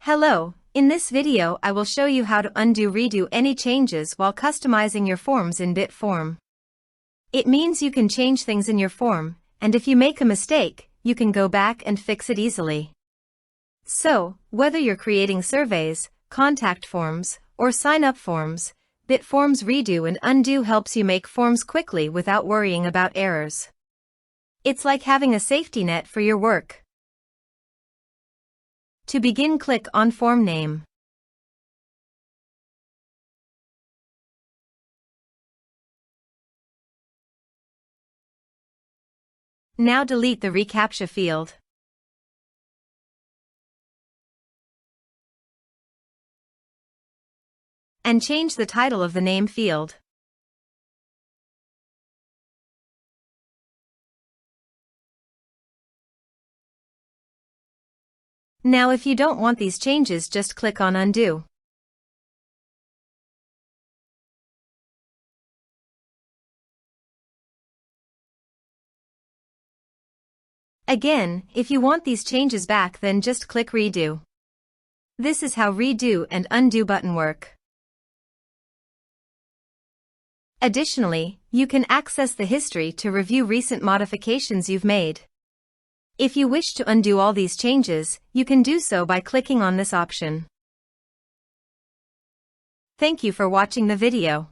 Hello, in this video I will show you how to redo any changes while customizing your forms in Bitform. It means you can change things in your form, and if you make a mistake, you can go back and fix it easily. So, whether you're creating surveys, contact forms, or sign-up forms, Bitform's Redo and Undo helps you make forms quickly without worrying about errors. It's like having a safety net for your work. To begin, click on Form Name. Now delete the reCAPTCHA field. And change the title of the name field. Now if you don't want these changes, just click on Undo. Again, if you want these changes back, then just click Redo. This is how Redo and Undo button work. Additionally, you can access the history to review recent modifications you've made. If you wish to undo all these changes, you can do so by clicking on this option. Thank you for watching the video.